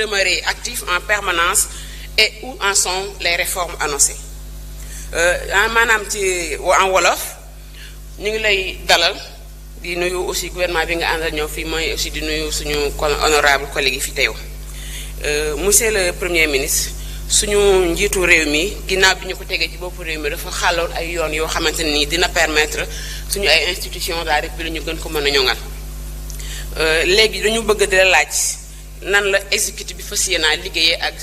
demeurer actif en permanence et où en sont les réformes annoncées. maanaam ci en wolof ñu ngi lay dalal di nuyu aussi gouvernement bi nga àndal ñëw fii mooy aussi di nuyu suñu honorable collègue yi fi teew monsieur le premier ministre suñu njiitu réew mi ginnaaw bi ñu ko tegee ci boppu réew mi dafa xàlloon ay yoon yoo xamante ne nii dina permettre suñu ay institutions de la République ñu gën ko mën a ñoŋal léegi dañu bëgg di la laaj nan la exécutif bi fas yéenaa liggéeyee ak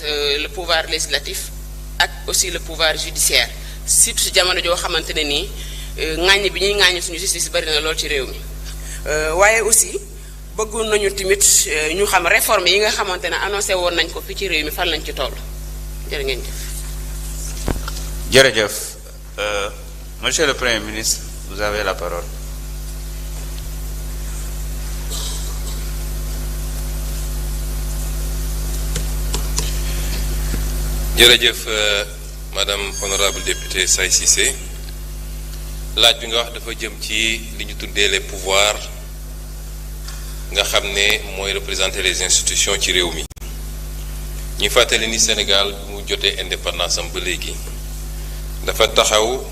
le pouvoir législatif ak aussi le pouvoir judiciaire surtout si jamono joo xamante ne nii ŋàññ bi ñuy ŋàññ suñu justice bari na lool ci réew mi waaye aussi bëggoon nañu tamit ñu xam réforme yi nga xamante ne annoncé woon nañ ko fii ci réew mi fan lañ ci toll jërë ngeen jëf. jërëjëf monsieur le premier ministre vous avez la parole. jërëjëf madame honorable députée Saye Cissé laaj bi nga wax dafa jëm ci li ñu tuddee les pouvoirs nga xam ne mooy représenter les institutions ci réew mi ñu fàttali ni Sénégal bu mu jotee indépendance am ba léegi dafa taxaw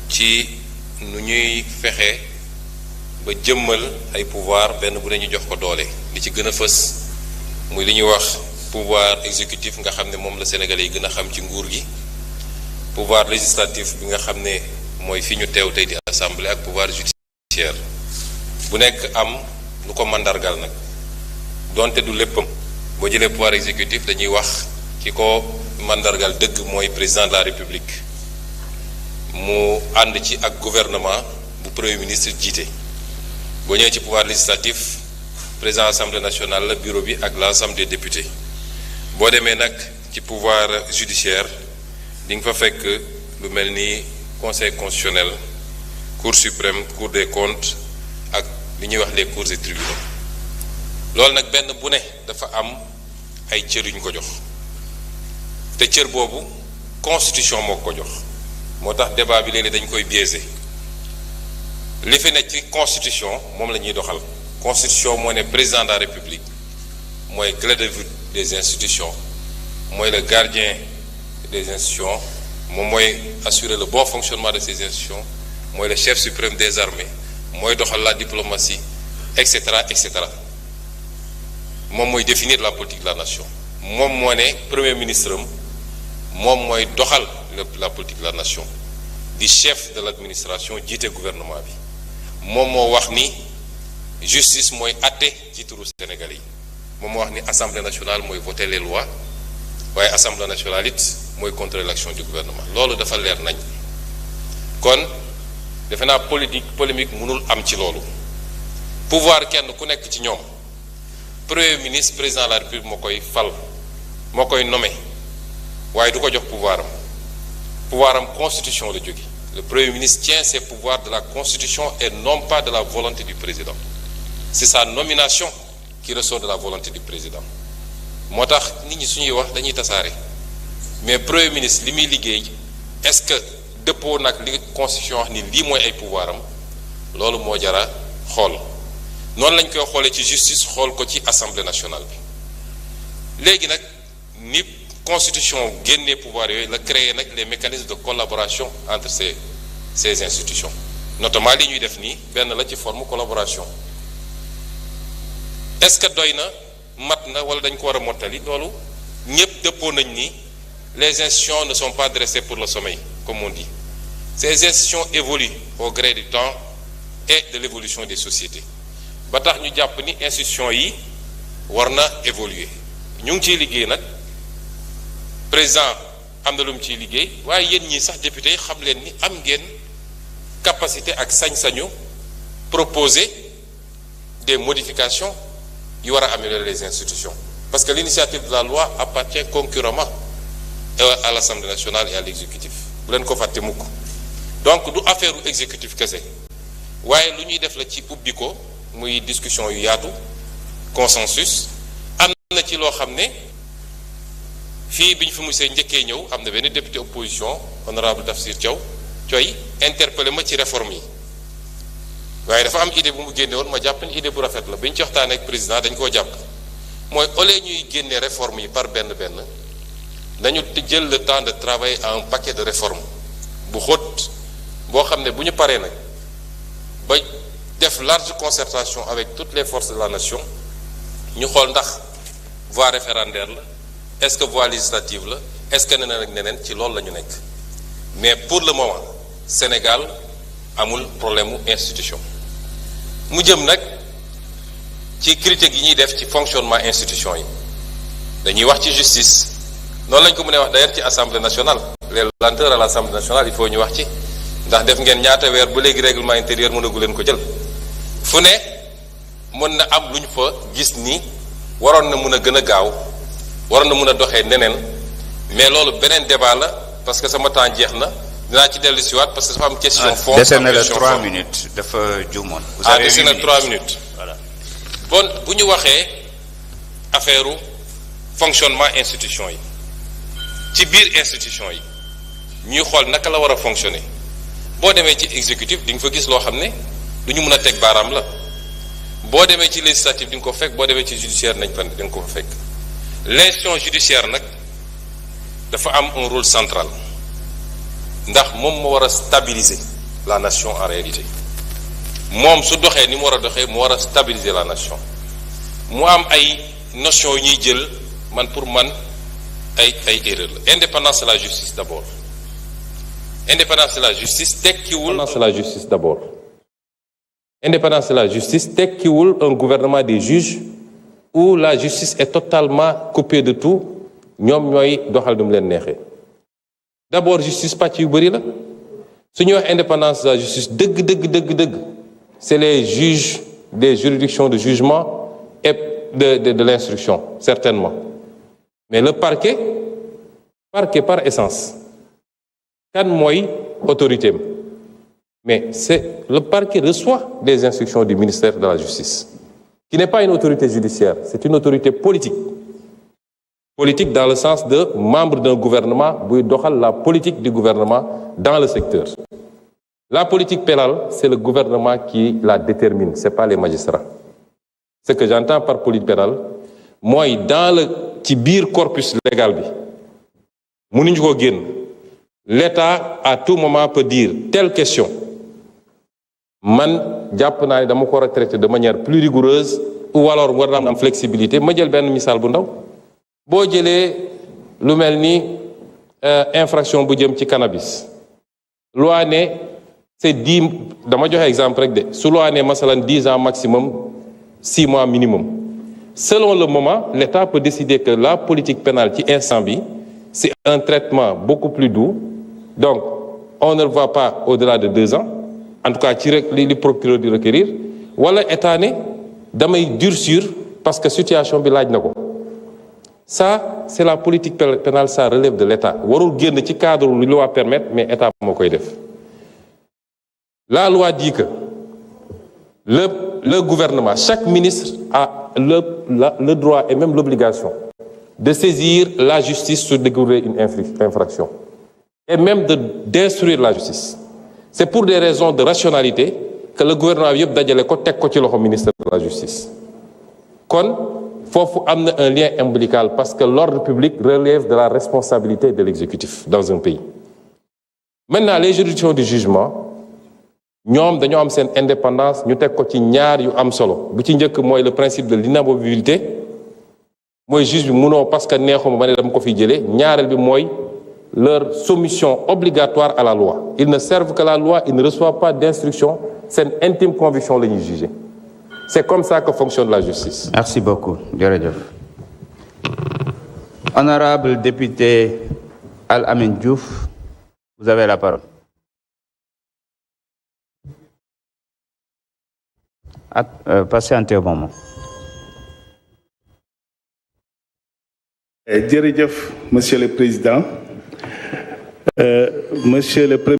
ci nu ñuy fexe ba jëmmal ay pouvoir benn bu ne ñu jox ko doole li ci gën a fës muy li ñuy wax pouvoir exécutif nga xam ne moom la Sénégalais yi gën a xam ci nguur gi pouvoir législatif bi nga xam ne mooy fi ñu teew tey di assemblée ak pouvoir judiciaire bu nekk am lu ko mandargal nag donte du léppam boo jëlee pouvoir exécutif dañuy wax ki ko mandargal dëgg mooy président de la république mu ànd ci ak gouvernement bu premier ministre jiite boo ñëwee ci pouvoir législatif président assemblée nationale la bureau bi ak l'ensemble des députés boo demee nag ci pouvoir judiciaire di nga fa fekk lu mel ni conseil constitutionnel cour suprême cour des comptes ak li ñuy wax les cours et tribunaux loolu nag benn bu ne dafa am ay cër yu ñu ko jox te cër boobu constitution moo ko jox moo tax débat bi léegi dañ koy biaisé li fi nekk ci constitution moom la ñuy doxal constitution moo ne président de la république mooy clé de voûte des institutions mooy le gardien des institutions moom mooy assurer le bon fonctionnement de ces institutions mooy le chef suprême des armées mooy doxal la diplomatie et cetera moom mooy définir la politique de la nation moom moo ne premier ministre am moom mooy doxal la politique de la nation di chef de l'administration jiite gouvernement bi moom moo wax ni justice mooy àtte ci turu Sénégalais yi moom moo wax ni assemblée nationale mooy voter les lois waaye assemblée nationale it mooy contrôler l'action du gouvernement loolu dafa leer nañ kon defe naa polémique mënul am ci loolu pouvoir kenn ku nekk ci ñoom premier ministre président de la république moo koy fal moo koy nommé waaye du ko jox pouvoir am constitution la jóge le premier ministre tient ses pouvoirs de la constitution et non pas de la volonté du président c'est sa nomination qui ressort de la volonté du président moo tax nit ñi suñuy wax dañuy tasaare mais premier ministre li muy liggéey est-ce que dëppoo nag li constitution wax ni lii mooy ay pouvoir am loolu moo jara xool noonu lañ koy xoolee ci justice xool ko ci assemblée nationale bi léegi nag ni constitution génnee pouvoir yooyu la créer nag les mécanismes de collaboration entre ces institutions notamment li ñuy def nii benn la ci forme collaboration est-ce que doy na mat na wala dañ ko war a mottali loolu ñëpp dëppoo nañ ni les institutions ne sont pas dressées pour le sommeil comme on dit ces institutions évoluent au gré du temps et de l'évolution des sociétés ba tax ñu jàpp ni institutions yi war na évoluer ñu ngi ciy liggéey nag président am na lu mu ciy liggéey waaye yéen ñii sax député yi xam leen ni am ngeen capacité ak sañ-sañu proposer des modifications yu war a améliorer les institutions parce que l'initiative de la loi appartient concurremment à l'Assemblée nationale et à l'exécutif bu leen ko fàtte mukk donc du affaire u exécutif kese waaye lu ñuy def la ci ubbi ko muy discussion yu yaatu consensus am na ci loo xam ne fii bi ñu fi musee njëkkee ñëw am na benn député opposition honorable Tafsir Thioye interpellé ma ci réforme yi waaye dafa am idée bu mu génne woon ma jàpp ni idée bu rafet la bi ñu ci waxtaanee ak président dañ koo jàpp mooy au lieu ñuy génne réformes yi par benn nañu jël le temps de travailler à un paquet de réformes bu xóot boo xam ne bu ñu paree nag ba def large concertation avec toutes les forces de la nation ñu xool ndax voie référendaire la est-ce que voie législative la est-ce que neneen ak neneen ci loolu la ñu nekk mais pour le moment Sénégal amul problème mu institution mu jëm nag ci critique yi ñuy def ci fonctionnement institution yi dañuy wax ci justice noonu lañ ko mën a wax d'ailleurs ci assemblée nationale les lenteurs à l'assemblée nationale il faut ñu wax ci ndax def ngeen ñaata weer ba léegi règlement intérieur mënagu leen ko jël fu ne mën na am lu ñu fa gis ni waroon na mën a gën a gaaw waroon na mën a doxee neneen mais loolu beneen débat la parce que sama temps jeex na dinaa ci dellu siwaat parce que dafa am question fond dese na la 3 minutes dafa juumoon. dese na 3 minutes. Voilà. Bon bu ñu waxee affaire fonctionnement institution yi ci biir institution yi ñuy xool naka la war a fonctionner boo demee ci exécutif di nga fa gis loo xam ne du ñu mën a teg baaraam la boo demee ci législatif di nga ko fekk boo demee ci judiciaire nañ fa di nga ko fa fekk l'institution judiciaire nag dafa am un rôle central ndax moom moo war a stabiliser la nation en réalité moom su doxee ni mu war a doxee mu war a stabiliser la nation mu am ay notions yu ñuy jël man pour man ay erreur la indépendance de la justice d'abord indépendance de la justice tekkiwul indépendance de la justice tekkiwul un gouvernement des juges où la justice est totalement coupée de tout ñoom ñooy doxal du mu leen neexee d'abord justice pàcc yu bëri la su ñuy wax indépendance de la justice dëgg c'est les juges des juridictions de jugement et de l'instruction certainement mais le parquet par essence kan mooy autorité am mais c'est le parquet reçoit des instructions du ministère de la justice qui n'est pas une autorité judiciaire c'est une autorité politique dans le sens de membre d'un gouvernement buy doxal la politique du gouvernement dans le secteur. La politique pénale, c'est le gouvernement qui la détermine, c'est pas les magistrats. Ce que j'entends par politique pénale, mooy ci biir corpus légal bi mënuñu ko génn l'État à tout moment peut dire telle question man jàpp naa ne dama ko war a traiter de manière plus rigoureuse ou alors war na am flexibilité ma jël benn misaal bu ndaw boo jëlee lu mel ni infraction bu jëm ci cannabis loi ne c'est 10 dama joxe exemple rek de su loi ne masalan 10 ans maximum 6 mois minimum selon le moment l'État peut décider que la politique pénale ci instant bi c'est un traitement beaucoup plus doux donc on ne le voit pas au-delà de 2 ans en tout cas ci rek li procureur di requérir wala État ne damay durcir parce que situation bi laaj na ko ça c'est la politique pénale ça relève de l'État warul génn ci cadre lu loi permettre mais État moo koy def la loi dit que le gouvernement chaque ministre a le droit et même l'obligation de saisir la justice sur découvrir une infraction et même d'instruire la justice c'est pour des raisons de rationalité que le gouvernement bi yëpp dajale ko teg ko ci loxo ministre de la justice kon foofu am na un lien ombilical parce que l'ordre public relève de la responsabilité de l'exécutif dans un pays maintenant les juridictions du jugement ñoom dañoo am seen indépendance ñu teg ko ci ñaar yu am solo bu ci njëkk mooy le principe de l'inamovibilité mooy juge bi mënoo parce que neexuma ma ne dama ko fi jëlee ñaareel bi mooy leur soumission obligatoire à la loi ils ne servent que la loi ils ne reçoivent pas d'instruction seen intime conviction la ñuy juger c'est comme ça que fonctionne la justice. Merci beaucoup jërëjëf. Honorable député Al Amin Diouf, vous avez la parole. Patientez un moment. Jërëjëf, Monsieur le Président. Monsieur le Premier